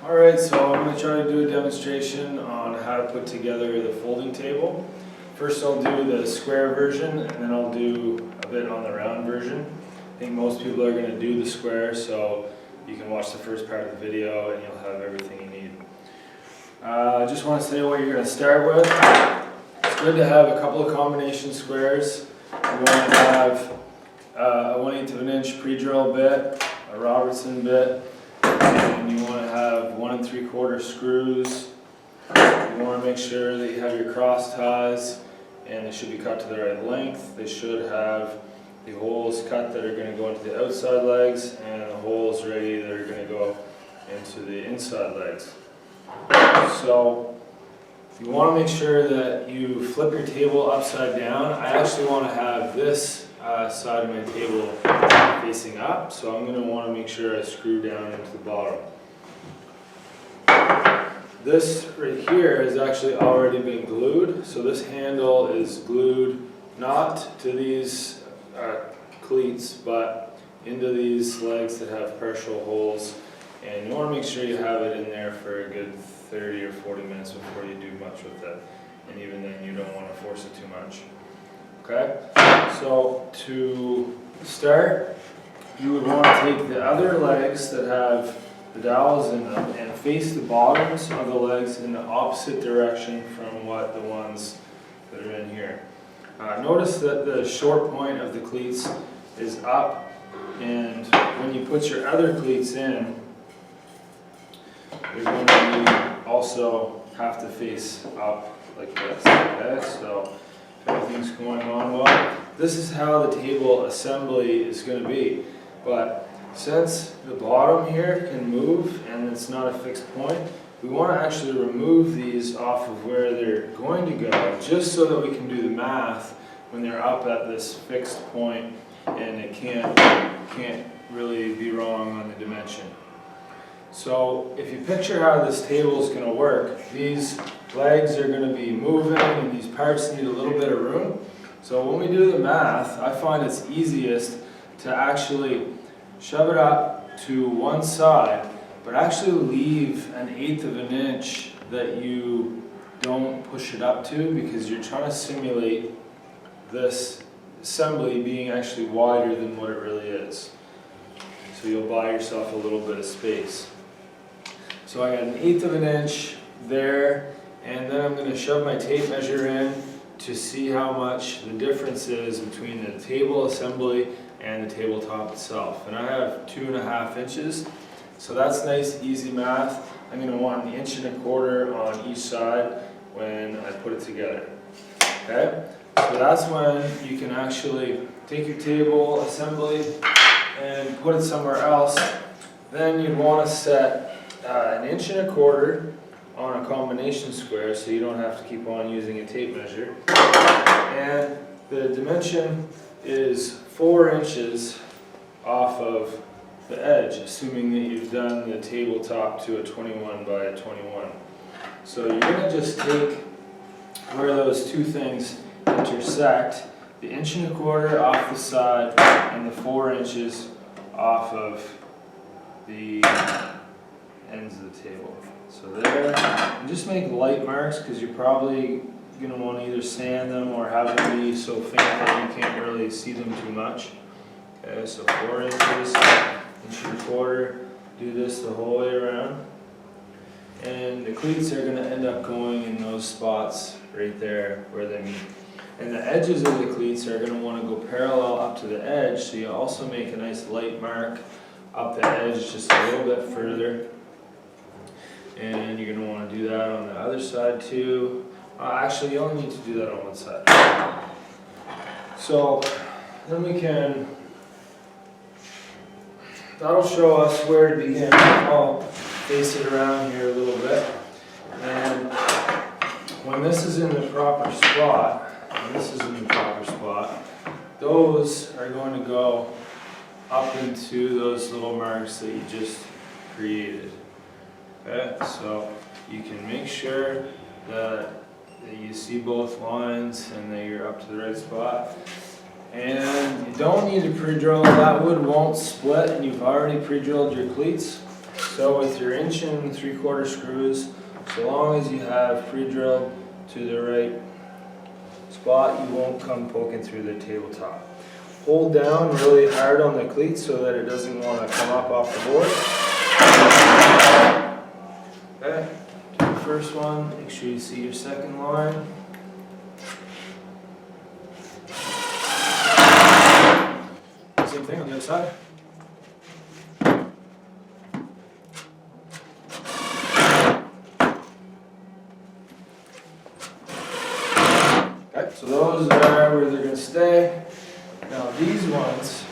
Alright, so I'm going to try to do a demonstration on how to put together the folding table. First I'll do the square version, and then I'll do a bit on the round version. I think most people are going to do the square, so you can watch the first part of the video and you'll have everything you need. I just want to say what you're going to start with. It's good to have a couple of combination squares. You want to have a 1/8 of an inch pre-drill bit, a Robertson bit, and you want to have 1 3/4 screws. You want to make sure that you have your cross ties, and they should be cut to the right length. They should have the holes cut that are going to go into the outside legs, and the holes ready that are going to go into the inside legs. So you want to make sure that you flip your table upside down. I actually want to have this side of my table facing up, so I'm going to want to make sure I screw down into the bottom. This right here has actually already been glued, so this handle is glued not to these cleats but into these legs that have partial holes, and you want to make sure you have it in there for a good 30 or 40 minutes before you do much with it, and even then you don't want to force it too much. Okay, so to start, you would want to take the other legs that have the dowels in them and face the bottoms of the legs in the opposite direction from what the ones that are in here. Notice that the short point of the cleats is up, and when you put your other cleats in, you're going to also have to face up like this. Okay, so everything's going on well. This is how the table assembly is going to be, but since the bottom here can move and it's not a fixed point, we want to actually remove these off of where they're going to go, just so that we can do the math when they're up at this fixed point and it can't really be wrong on the dimension. So if you picture how this table is going to work, these legs are going to be moving and these parts need a little bit of room. So when we do the math, I find it's easiest to actually shove it up to one side, but actually leave 1/8 of an inch that you don't push it up to, because you're trying to simulate this assembly being actually wider than what it really is. So you'll buy yourself a little bit of space. So I got 1/8 of an inch there, and then I'm going to shove my tape measure in to see how much the difference is between the table assembly and the tabletop itself. And I have 2.5 inches, so that's nice, easy math. I'm going to want 1 1/4 inches on each side when I put it together. Okay, so that's when you can actually take your table assembly and put it somewhere else. Then you'd want to set 1 1/4 inches on a combination square, so you don't have to keep on using a tape measure. And the dimension is 4 inches off of the edge, assuming that you've done the tabletop to a 21 by 21. So you're going to just take where those two things intersect, the 1 1/4 inches off the side and the 4 inches off of the ends of the table. So there, and just make light marks, because you're probably going to want to either sand them or have them be so faint that you can't really see them too much. Okay, so 4 inches, 1 1/4 inches, do this the whole way around. And the cleats are going to end up going in those spots right there where they meet. And the edges of the cleats are going to want to go parallel up to the edge, so you also make a nice light mark up the edge just a little bit further. And you're going to want to do that on the other side too. Actually, you only need to do that on one side. So then we can, that'll show us where to begin. I'll face it around here a little bit. And when this is in the proper spot, those are going to go up into those little marks that you just created. Okay, so you can make sure that you see both lines and that you're up to the right spot. And you don't need to pre-drill, that wood won't split and you've already pre-drilled your cleats. So with your 1 3/4 screws, so long as you have pre-drilled to the right spot, you won't come poking through the tabletop. Hold down really hard on the cleat so that it doesn't want to come up off the board. Okay, do the first one, make sure you see your second line. Same thing on the other side. Okay, so those are where they're going to stay. Now these ones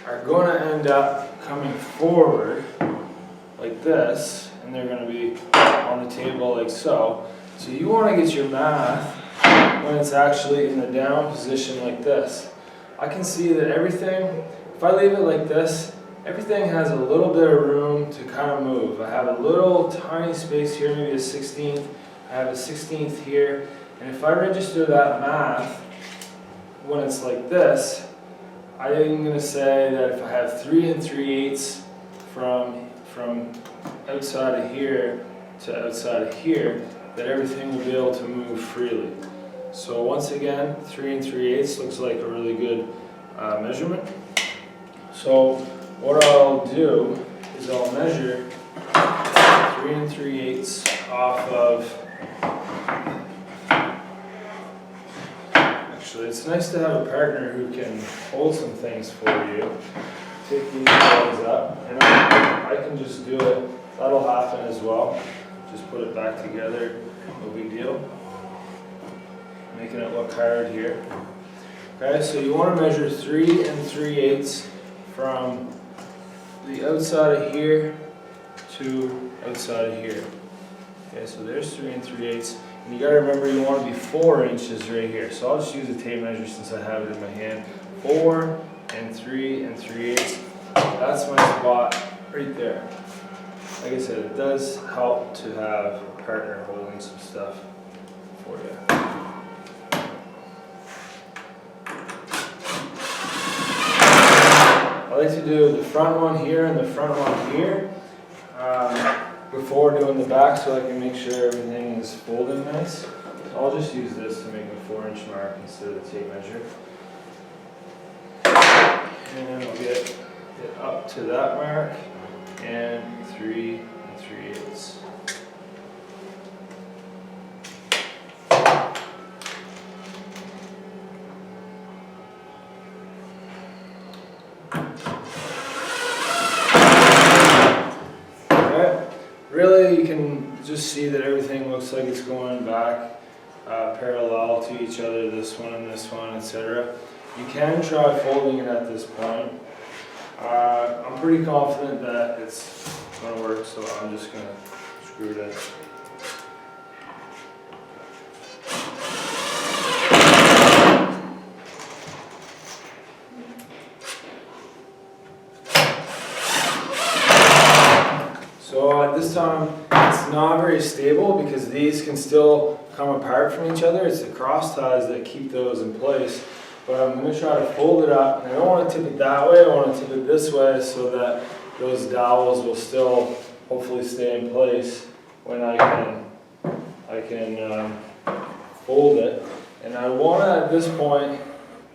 are going to end up coming forward like this, and they're going to be on the table like so. So you want to get your math when it's actually in the down position like this. I can see that everything, if I leave it like this, everything has a little bit of room to kind of move. I have a little tiny space here, maybe a 16th. I have a 16th here. And if I register that math, when it's like this, I'm going to say that if I have 3 3/8 from outside of here to outside of here, that everything will be able to move freely. So once again, 3 3/8 looks like a really good measurement. So what I'll do is I'll measure 3 3/8 off of. Actually, it's nice to have a partner who can hold some things for you. Take these legs up, and I can just do it. That'll happen as well. Just put it back together, no big deal. Making it look hard here. Okay, so you want to measure 3 3/8 from the outside of here to outside of here. Okay, so there's 3 3/8. And you got to remember you want to be 4 inches right here. So I'll just use a tape measure since I have it in my hand. 4 and 3 3/8. That's my spot right there. Like I said, it does help to have a partner holding some stuff for you. I like to do the front one here and the front one here before doing the back, so I can make sure everything is folding nice. So I'll just use this to make a 4-inch mark instead of the tape measure. And then I'll get it up to that mark and 3 3/8. Really, you can just see that everything looks like it's going back parallel to each other, this one, etc. You can try folding it at this point. I'm pretty confident that it's going to work, so I'm just going to screw it in. So at this time, it's not very stable because these can still come apart from each other. It's the cross ties that keep those in place. But I'm going to try to fold it up, and I don't want to tip it that way, I want to tip it this way so that those dowels will still hopefully stay in place when I can fold it. And I want to, at this point,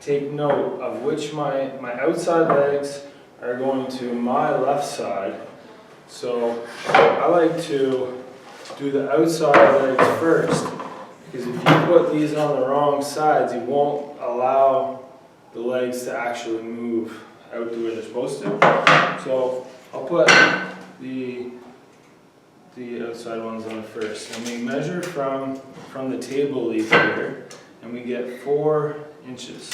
take note of which my outside legs are going to my left side. So I like to do the outside legs first, because if you put these on the wrong sides, you won't allow the legs to actually move out the way they're supposed to. So I'll put the outside ones on first. And we measure from the table leaf here, and we get 4 inches.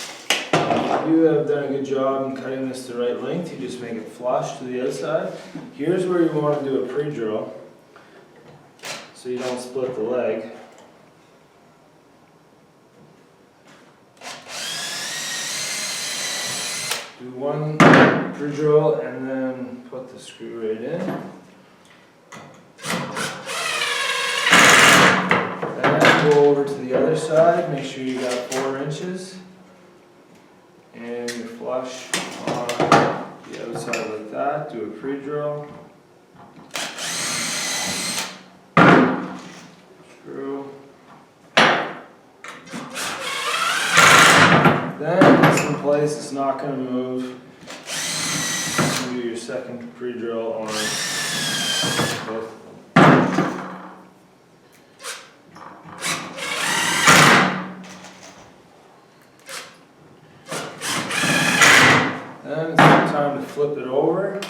If you have done a good job in cutting this the right length, you just make it flush to the outside. Here's where you want to do a pre-drill, so you don't split the leg. Do one pre-drill and then put the screw right in. Then go over to the other side, make sure you got 4 inches. And you flush on the outside like that. that, do a pre-drill. Screw. Then it's in place, it's not going to move. Do your second pre-drill on both. Then it's time to flip it over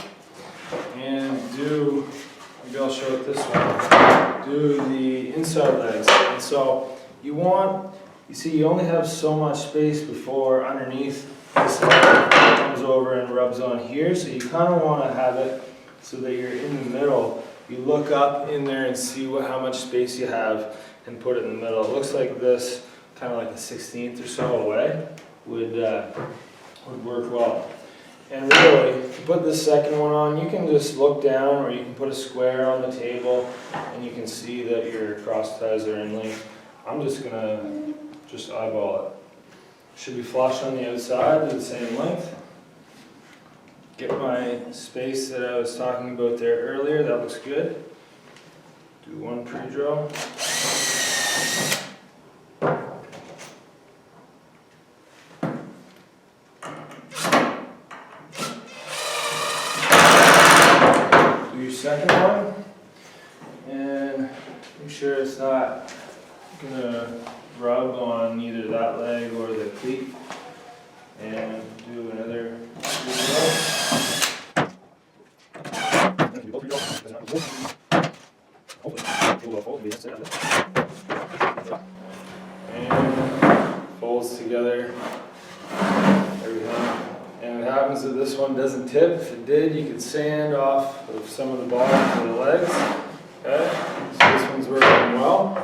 and do, maybe I'll show it this way, do the inside legs. And so you want, you see you only have so much space before underneath this leg comes over and rubs on here, so you kind of want to have it so that you're in the middle. You look up in there and see how much space you have and put it in the middle. It looks like this, kind of like a 16th or so away, would work well. And really, to put the second one on, you can just look down, or you can put a square on the table and you can see that your cross ties are in length. I'm just going to just eyeball it. Should be flush on the outside to the same length. Get my space that I was talking about there earlier, that looks good. Do one pre-drill. Do your second one, and make sure it's not gonna rub on either that leg or the cleat, and do another pre-drill. And folds together everything. And it happens that this one doesn't tip. If it did, you could sand off of some of the bottom of the legs. Okay, so this one's working well.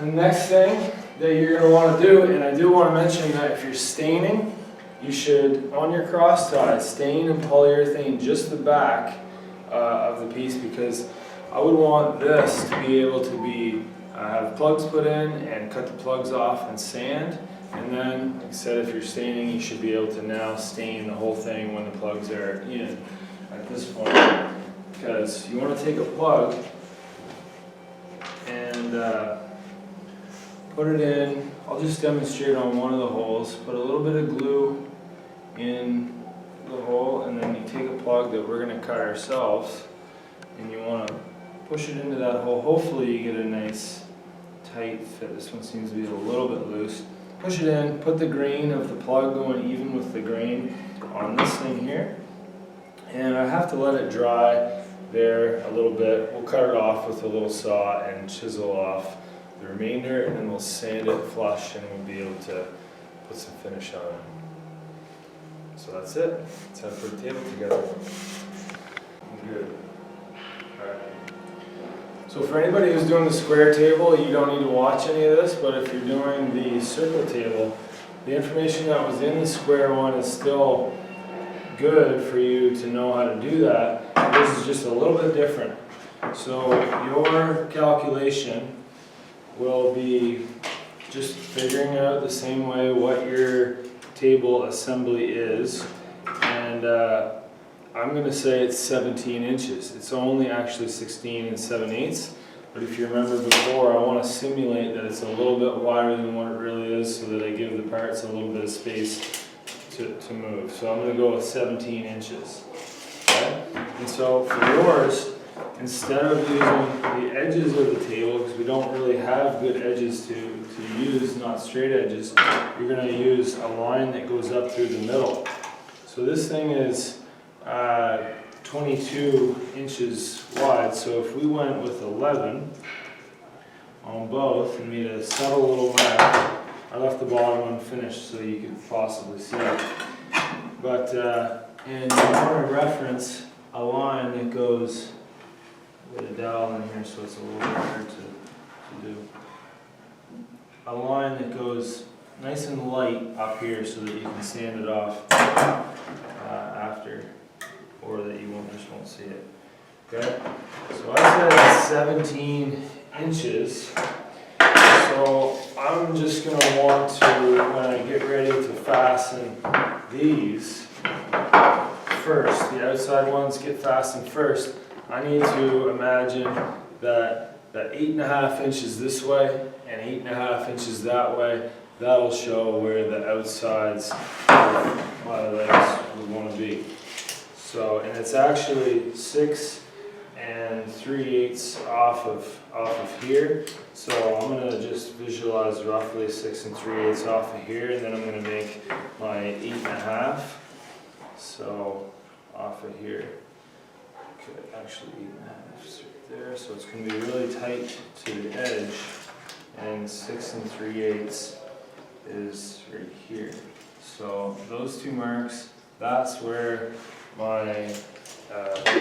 The next thing that you're going to want to do, and I do want to mention that if you're staining, you should, on your cross tie, stain and polyurethane just the back of the piece, because I would want this to be able to be have plugs put in and cut the plugs off and sand, and then, like I said, if you're staining, you should be able to now stain the whole thing when the plugs are in at this point, because you want to take a plug and put it in. I'll just demonstrate on one of the holes. Put a little bit of glue in the hole, and then you take a plug that we're going to cut ourselves, and you want to push it into that hole. Hopefully you get a nice tight fit. This one seems to be a little bit loose. Push it in, put the grain of the plug going even with the grain on this thing here, and I have to let it dry there a little bit. We'll cut it off with a little saw and chisel off the remainder, and then we'll sand it flush, and we'll be able to put some finish on it. So that's it. It's time to put the table together. Good. Alright. So for anybody who's doing the square table, you don't need to watch any of this, but if you're doing the circle table, the information that was in the square one is still good for you to know how to do that. This is just a little bit different. So your calculation will be just figuring out the same way what your table assembly is, and I'm going to say it's 17 inches. It's only actually 16 7/8, but if you remember before, I want to simulate that it's a little bit wider than what it really is, so that I give the parts a little bit of space to move. So I'm going to go with 17 inches. Okay? And so for yours, instead of using the edges of the table, because we don't really have good edges to use, not straight edges, you're going to use a line that goes up through the middle. So this thing is 22 inches wide, so if we went with 11 on both and made a subtle little mark, I left the bottom unfinished so you could possibly see it. But, and you want to reference a line that goes with a dowel in here, so it's a little bit hard to do. A line that goes nice and light up here so that you can sand it off after, or that you just won't see it. Okay? So I said 17 inches. So I'm just going to want to, when I get ready to fasten these, first, the outside ones get fastened first, I need to imagine that 8.5 inches this way and 8.5 inches that way, that'll show where the outsides of my legs would want to be. So, and it's actually 6 3/8 off of here. So I'm gonna just visualize roughly 6 3/8 off of here, and then I'm gonna make my 8.5. So off of here, okay, actually 8.5 is right there. So it's gonna be really tight to the edge, and 6 3/8 is right here. So those two marks, that's where my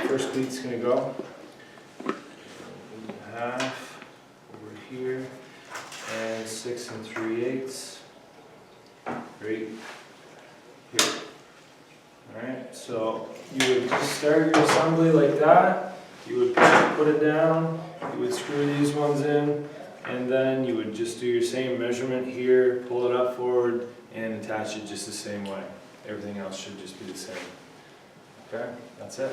first cleat's gonna go. 8.5 over here, and 6 3/8 right here. Alright, so you would just start your assembly like that. You would put it down, you would screw these ones in, and then you would just do your same measurement here, pull it up forward, and attach it just the same way. Everything else should just be the same. Okay, that's it.